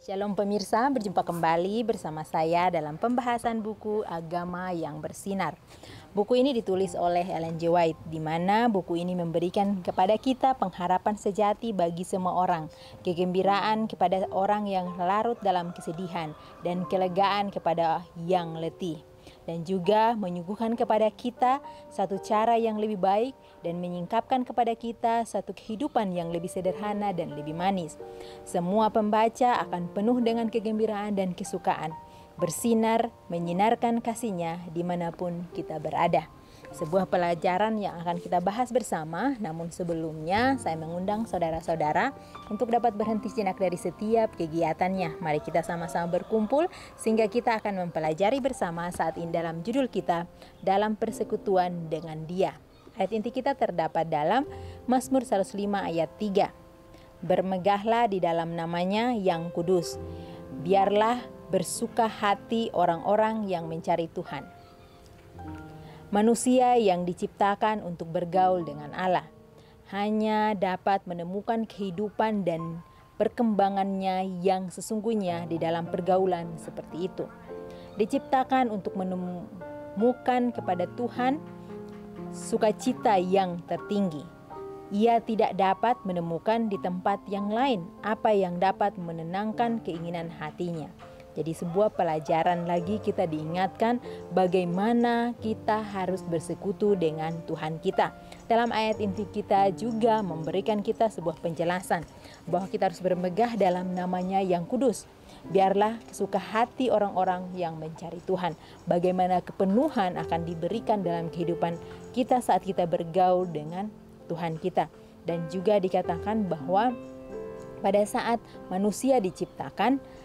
Shalom pemirsa, berjumpa kembali bersama saya dalam pembahasan buku Agama yang Bersinar. Buku ini ditulis oleh Ellen G. White, di mana buku ini memberikan kepada kita pengharapan sejati bagi semua orang, kegembiraan kepada orang yang larut dalam kesedihan, dan kelegaan kepada yang letih. Dan juga menyuguhkan kepada kita satu cara yang lebih baik dan menyingkapkan kepada kita satu kehidupan yang lebih sederhana dan lebih manis. Semua pembaca akan penuh dengan kegembiraan dan kesukaan, bersinar, menyinarkan kasihnya dimanapun kita berada. Sebuah pelajaran yang akan kita bahas bersama, namun sebelumnya saya mengundang saudara-saudara untuk dapat berhenti sejenak dari setiap kegiatannya. Mari kita sama-sama berkumpul sehingga kita akan mempelajari bersama saat ini dalam judul kita, dalam persekutuan dengan Dia. Ayat inti kita terdapat dalam Mazmur 105 ayat 3. Bermegahlah di dalam namanya yang kudus. Biarlah bersuka hati orang-orang yang mencari Tuhan. Manusia yang diciptakan untuk bergaul dengan Allah hanya dapat menemukan kehidupan dan perkembangannya yang sesungguhnya di dalam pergaulan seperti itu. Diciptakan untuk menemukan kepada Tuhan sukacita yang tertinggi. Ia tidak dapat menemukan di tempat yang lain apa yang dapat menenangkan keinginan hatinya. Jadi sebuah pelajaran lagi kita diingatkan bagaimana kita harus bersekutu dengan Tuhan kita. Dalam ayat inti kita juga memberikan kita sebuah penjelasan bahwa kita harus bermegah dalam namanya yang kudus. Biarlah suka hati orang-orang yang mencari Tuhan. Bagaimana kepenuhan akan diberikan dalam kehidupan kita saat kita bergaul dengan Tuhan kita. Dan juga dikatakan bahwa pada saat manusia diciptakan,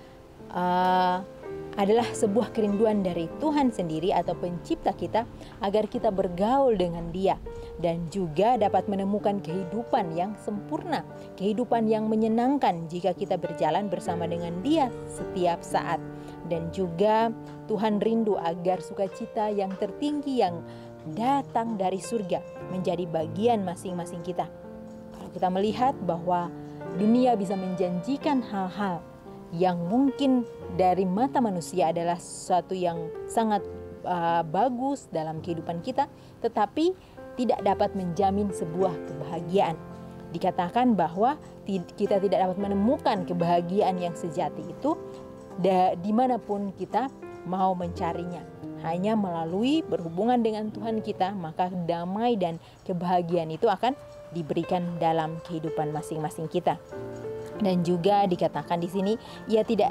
adalah sebuah kerinduan dari Tuhan sendiri atau pencipta kita agar kita bergaul dengan Dia dan juga dapat menemukan kehidupan yang sempurna, kehidupan yang menyenangkan jika kita berjalan bersama dengan Dia setiap saat. Dan juga Tuhan rindu agar sukacita yang tertinggi yang datang dari surga menjadi bagian masing-masing kita. Kalau kita melihat bahwa dunia bisa menjanjikan hal-hal yang mungkin dari mata manusia adalah sesuatu yang sangat bagus dalam kehidupan kita, tetapi tidak dapat menjamin sebuah kebahagiaan. Dikatakan bahwa kita tidak dapat menemukan kebahagiaan yang sejati itu dimanapun kita mau mencarinya. Hanya melalui berhubungan dengan Tuhan kita, maka damai dan kebahagiaan itu akan diberikan dalam kehidupan masing-masing kita. Dan juga dikatakan di sini ia tidak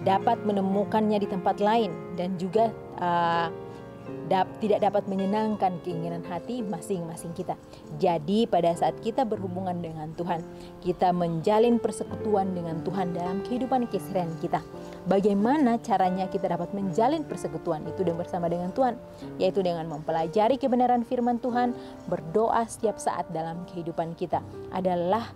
dapat menemukannya di tempat lain dan juga tidak dapat menyenangkan keinginan hati masing-masing kita. Jadi pada saat kita berhubungan dengan Tuhan, kita menjalin persekutuan dengan Tuhan dalam kehidupan keseharian kita. Bagaimana caranya kita dapat menjalin persekutuan itu bersama dengan Tuhan? Yaitu dengan mempelajari kebenaran firman Tuhan, berdoa setiap saat dalam kehidupan kita adalah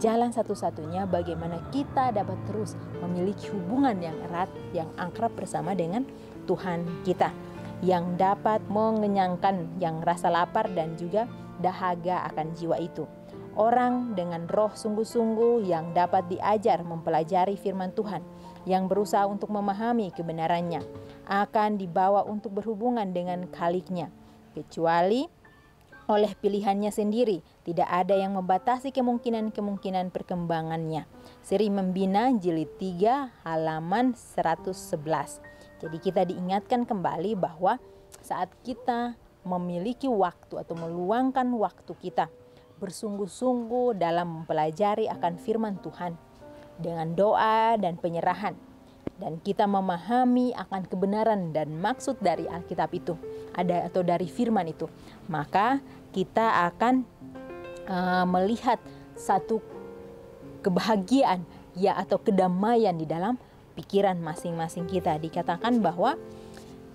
jalan satu-satunya bagaimana kita dapat terus memiliki hubungan yang erat, yang akrab bersama dengan Tuhan kita, yang dapat mengenyangkan yang rasa lapar dan juga dahaga akan jiwa itu. Orang dengan roh sungguh-sungguh yang dapat diajar mempelajari firman Tuhan, yang berusaha untuk memahami kebenarannya, akan dibawa untuk berhubungan dengan Khaliknya, kecuali oleh pilihannya sendiri. Tidak ada yang membatasi kemungkinan-kemungkinan perkembangannya. Seri Membina jilid 3 halaman 111. Jadi kita diingatkan kembali bahwa saat kita memiliki waktu atau meluangkan waktu kita bersungguh-sungguh dalam mempelajari akan firman Tuhan dengan doa dan penyerahan, dan kita memahami akan kebenaran dan maksud dari Alkitab itu atau dari firman itu, maka kita akan melihat satu kebahagiaan atau kedamaian di dalam pikiran masing-masing kita. Dikatakan bahwa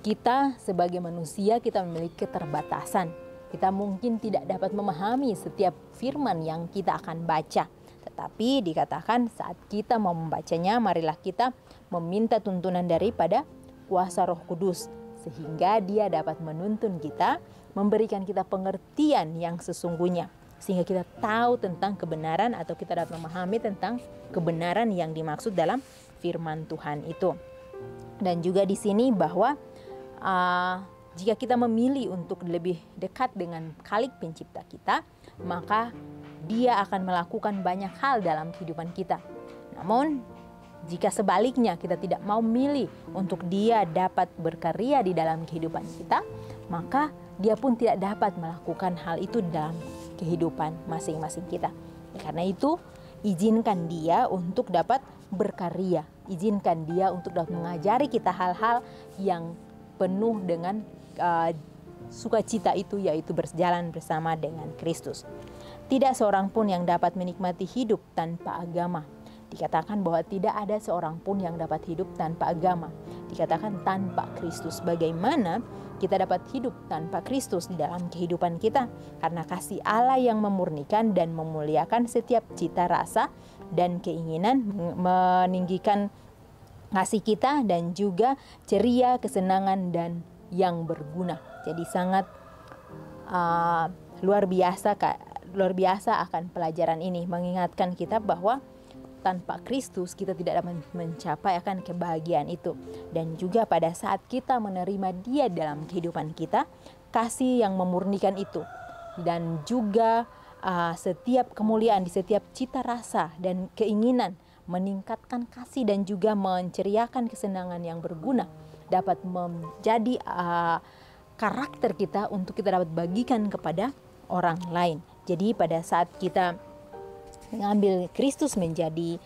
kita sebagai manusia kita memiliki keterbatasan. Kita mungkin tidak dapat memahami setiap firman yang kita akan baca. Tetapi dikatakan saat kita mau membacanya, marilah kita meminta tuntunan daripada kuasa Roh Kudus, sehingga Dia dapat menuntun kita, memberikan kita pengertian yang sesungguhnya. sehingga kita tahu tentang kebenaran atau kita dapat memahami tentang kebenaran yang dimaksud dalam firman Tuhan itu. Dan juga di sini bahwa jika kita memilih untuk lebih dekat dengan Khalik pencipta kita, maka Dia akan melakukan banyak hal dalam kehidupan kita. Namun jika sebaliknya kita tidak mau milih untuk Dia dapat berkarya di dalam kehidupan kita, maka Dia pun tidak dapat melakukan hal itu dalam kehidupan masing-masing kita. Karena itu, izinkan Dia untuk dapat berkarya. Izinkan Dia untuk dapat mengajari kita hal-hal yang penuh dengan sukacita itu, yaitu berjalan bersama dengan Kristus. Tidak seorang pun yang dapat menikmati hidup tanpa agama. Dikatakan bahwa tidak ada seorang pun yang dapat hidup tanpa agama. Dikatakan tanpa Kristus. Bagaimana kita dapat hidup tanpa Kristus di dalam kehidupan kita? Karena kasih Allah yang memurnikan dan memuliakan setiap cita rasa dan keinginan, meninggikan kasih kita dan juga ceria, kesenangan dan yang berguna. Jadi sangat luar biasa akan pelajaran ini, mengingatkan kita bahwa tanpa Kristus kita tidak dapat mencapai akan kebahagiaan itu. Dan juga pada saat kita menerima Dia dalam kehidupan kita, kasih yang memurnikan itu, dan juga setiap kemuliaan di setiap cita rasa dan keinginan, meningkatkan kasih dan juga menceriakan kesenangan yang berguna, dapat menjadi karakter kita untuk kita dapat bagikan kepada orang lain. Jadi pada saat kita mengambil Kristus menjadi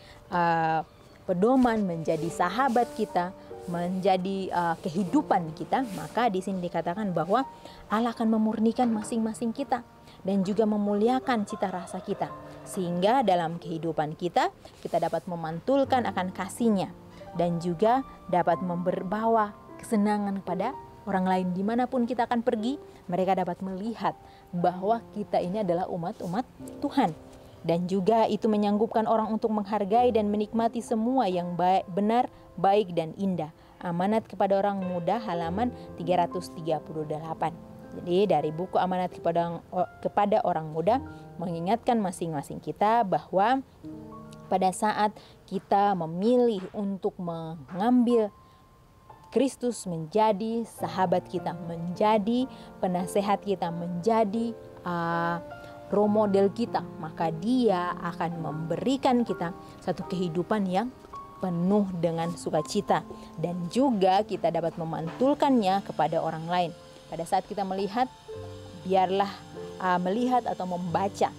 pedoman, menjadi sahabat kita, menjadi kehidupan kita, maka di sini dikatakan bahwa Allah akan memurnikan masing-masing kita dan juga memuliakan cita rasa kita, sehingga dalam kehidupan kita dapat memantulkan akan kasih-Nya dan juga dapat membawa kesenangan pada orang lain. Dimanapun kita akan pergi, mereka dapat melihat bahwa kita ini adalah umat-umat Tuhan. Dan juga itu menyanggupkan orang untuk menghargai dan menikmati semua yang baik, benar, baik dan indah. Amanat kepada orang muda, halaman 338. Jadi dari buku Amanat kepada orang muda mengingatkan masing-masing kita bahwa pada saat kita memilih untuk mengambil Kristus menjadi sahabat kita, menjadi penasehat kita, menjadi role model kita, maka Dia akan memberikan kita satu kehidupan yang penuh dengan sukacita, dan juga kita dapat memantulkannya kepada orang lain. Pada saat kita melihat, biarlah melihat atau membaca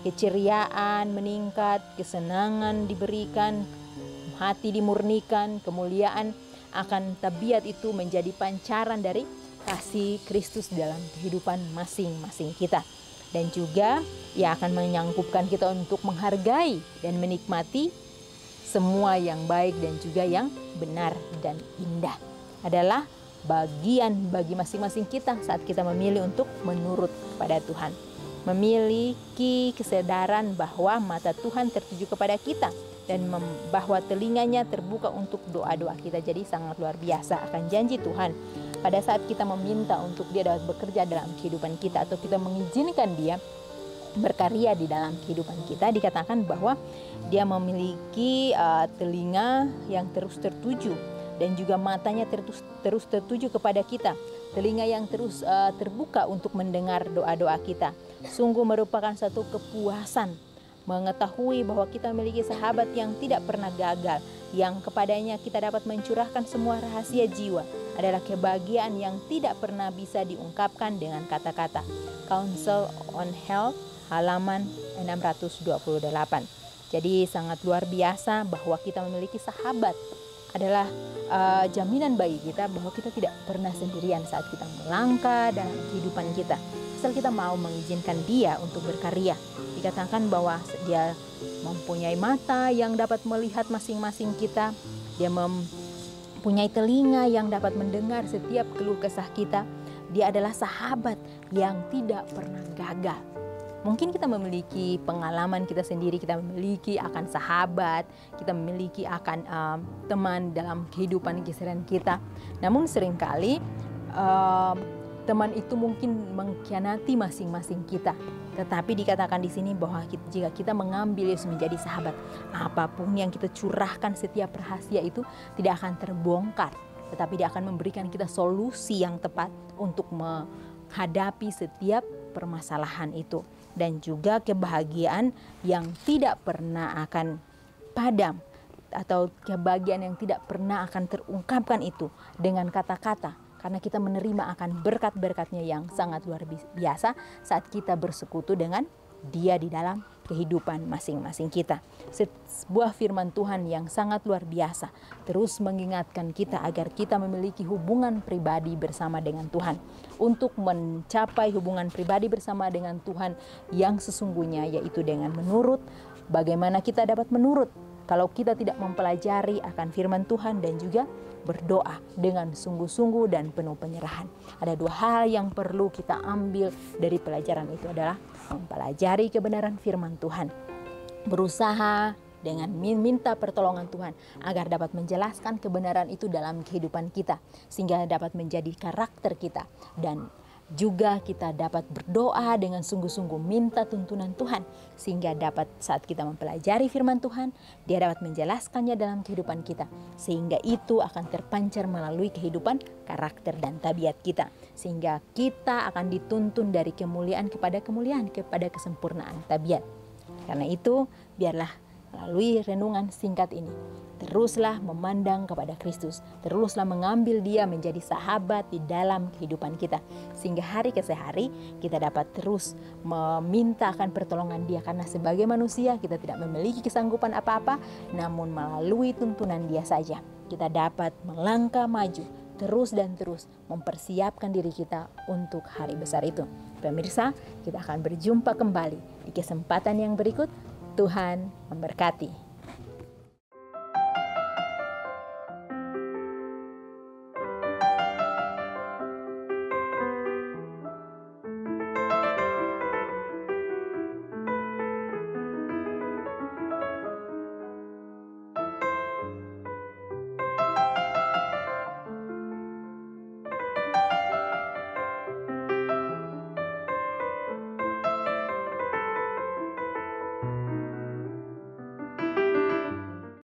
keceriaan meningkat, kesenangan diberikan, hati dimurnikan, kemuliaan akan tabiat itu menjadi pancaran dari kasih Kristus dalam kehidupan masing-masing kita. Dan juga Ia akan menyangkupkan kita untuk menghargai dan menikmati semua yang baik dan juga yang benar dan indah. Adalah bagian bagi masing-masing kita saat kita memilih untuk menurut kepada Tuhan. Memiliki kesadaran bahwa mata Tuhan tertuju kepada kita dan bahwa telinganya terbuka untuk doa-doa kita. Jadi sangat luar biasa akan janji Tuhan. Pada saat kita meminta untuk Dia dapat bekerja dalam kehidupan kita, atau kita mengizinkan Dia berkarya di dalam kehidupan kita, dikatakan bahwa Dia memiliki telinga yang terus tertuju dan juga matanya terus tertuju kepada kita, telinga yang terus terbuka untuk mendengar doa-doa kita. Sungguh merupakan satu kepuasan mengetahui bahwa kita memiliki sahabat yang tidak pernah gagal, yang kepadanya kita dapat mencurahkan semua rahasia jiwa. Adalah kebahagiaan yang tidak pernah bisa diungkapkan dengan kata-kata. Counsel on Health, halaman 628. Jadi sangat luar biasa bahwa kita memiliki sahabat. Adalah jaminan bagi kita bahwa kita tidak pernah sendirian saat kita melangkah dalam kehidupan kita. Asal kita mau mengizinkan Dia untuk berkarya. Dikatakan bahwa Dia mempunyai mata yang dapat melihat masing-masing kita. Dia mempunyai telinga yang dapat mendengar setiap keluh kesah kita. Dia adalah sahabat yang tidak pernah gagal. Mungkin kita memiliki pengalaman kita sendiri, kita memiliki akan sahabat, kita memiliki akan teman dalam kehidupan keseharian kita. Namun seringkali teman itu mungkin mengkhianati masing-masing kita. Tetapi dikatakan di sini bahwa jika kita mengambil Yesus menjadi sahabat, apapun yang kita curahkan, setiap rahasia itu tidak akan terbongkar. Tetapi dia akan memberikan kita solusi yang tepat untuk menghadapi setiap permasalahan itu. Dan juga kebahagiaan yang tidak pernah akan padam, atau kebahagiaan yang tidak pernah akan terungkapkan itu dengan kata-kata. Karena kita menerima akan berkat-berkatnya yang sangat luar biasa saat kita bersekutu dengan Dia di dalam kehidupan masing-masing kita. Sebuah firman Tuhan yang sangat luar biasa terus mengingatkan kita agar kita memiliki hubungan pribadi bersama dengan Tuhan. Untuk mencapai hubungan pribadi bersama dengan Tuhan yang sesungguhnya, yaitu dengan menurut. Bagaimana kita dapat menurut kalau kita tidak mempelajari akan firman Tuhan dan juga berdoa dengan sungguh-sungguh dan penuh penyerahan. Ada dua hal yang perlu kita ambil dari pelajaran itu adalah mempelajari kebenaran firman Tuhan, berusaha dengan minta pertolongan Tuhan agar dapat menjelaskan kebenaran itu dalam kehidupan kita sehingga dapat menjadi karakter kita, dan juga kita dapat berdoa dengan sungguh-sungguh minta tuntunan Tuhan sehingga dapat saat kita mempelajari firman Tuhan, Dia dapat menjelaskannya dalam kehidupan kita sehingga itu akan terpancar melalui kehidupan karakter dan tabiat kita, sehingga kita akan dituntun dari kemuliaan kepada kemuliaan, kepada kesempurnaan tabiat. Karena itu biarlah melalui renungan singkat ini teruslah memandang kepada Kristus, teruslah mengambil Dia menjadi sahabat di dalam kehidupan kita, sehingga hari ke hari kita dapat terus meminta akan pertolongan Dia, karena sebagai manusia kita tidak memiliki kesanggupan apa-apa, namun melalui tuntunan Dia saja kita dapat melangkah maju terus dan terus mempersiapkan diri kita untuk hari besar itu. Pemirsa, kita akan berjumpa kembali di kesempatan yang berikut. Tuhan memberkati.